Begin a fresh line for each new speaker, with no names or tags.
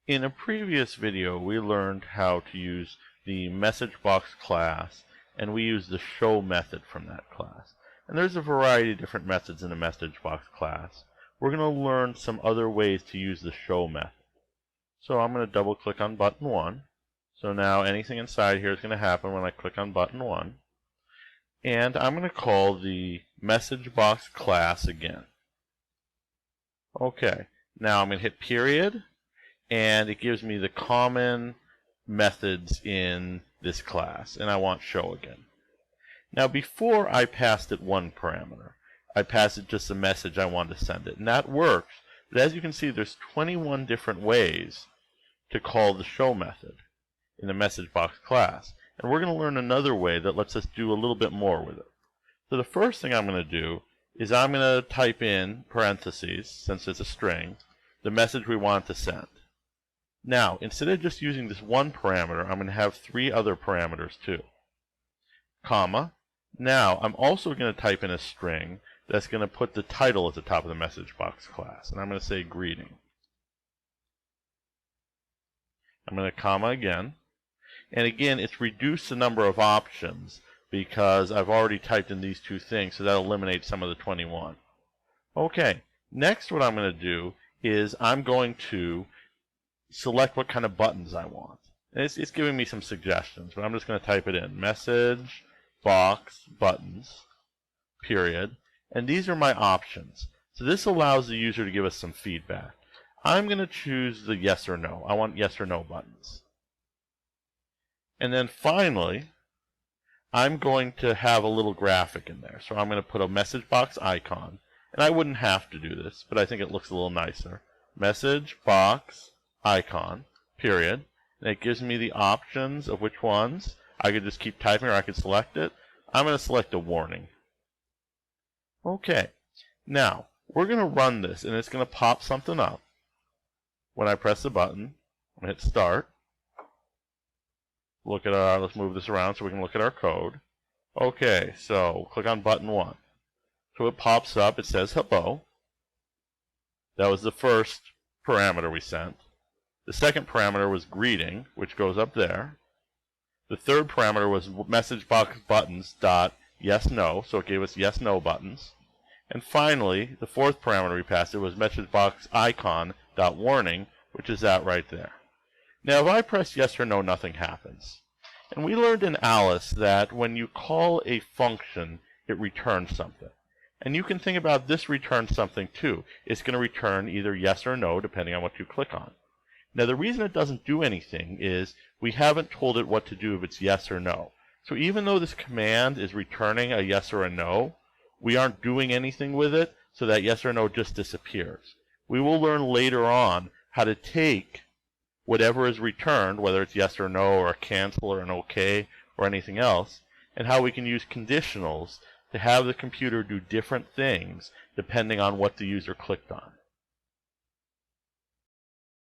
In a previous video, we learned how to use the MessageBox class, and we used the show method from that class. And there's a variety of different methods in the MessageBox class. We're going to learn some other ways to use the show method. So I'm going to double click on button 1. So now anything inside here is going to happen when I click on button 1. And I'm going to call the MessageBox class again. Okay, now I'm going to hit period, and it gives me the common methods in this class, and I want show again. Now before I passed it one parameter, I passed it just a message I want to send it, and that works. But as you can see, there's 21 different ways to call the show method in the MessageBox class, and we're going to learn another way that lets us do a little bit more with it. So the first thing I'm going to do is I'm going to type in parentheses, since it's a string, the message we want to send. Now, instead of just using this one parameter, I'm going to have 3 other parameters too. Comma. Now, I'm also going to type in a string that's going to put the title at the top of the MessageBox class, and I'm going to say greeting. I'm going to comma again, and again, it's reduced the number of options because I've already typed in these 2 things, so that eliminates some of the 21. Okay, next what I'm going to do is I'm going to select what kind of buttons I want. And it's giving me some suggestions, but I'm just going to type it in. Message box buttons, period. And these are my options. So this allows the user to give us some feedback. I'm going to choose the yes or no. I want yes or no buttons. And then finally, I'm going to have a little graphic in there. So I'm going to put a message box icon. And I wouldn't have to do this, but I think it looks a little nicer. Message box icon, period. And it gives me the options of which ones. I could just keep typing or I could select it. I'm going to select a warning. Okay. Now, we're going to run this, and it's going to pop something up. When I press the button, I'm going to hit start. Look at let's move this around so we can look at our code. Okay, so click on button 1. So it pops up, it says hello. That was the first parameter we sent. The second parameter was greeting, which goes up there. The third parameter was MessageBox buttons dot yes no, so it gave us yes no buttons. And finally, the fourth parameter we passed it was MessageBox icon dot warning, which is that right there. Now if I press yes or no, nothing happens. And we learned in Alice that when you call a function, it returns something. And you can think about this return something too. It's going to return either yes or no, depending on what you click on. Now the reason it doesn't do anything is we haven't told it what to do if it's yes or no. So even though this command is returning a yes or a no, we aren't doing anything with it, so that yes or no just disappears. We will learn later on how to take whatever is returned, whether it's yes or no or a cancel or an okay or anything else, and how we can use conditionals to have the computer do different things depending on what the user clicked on.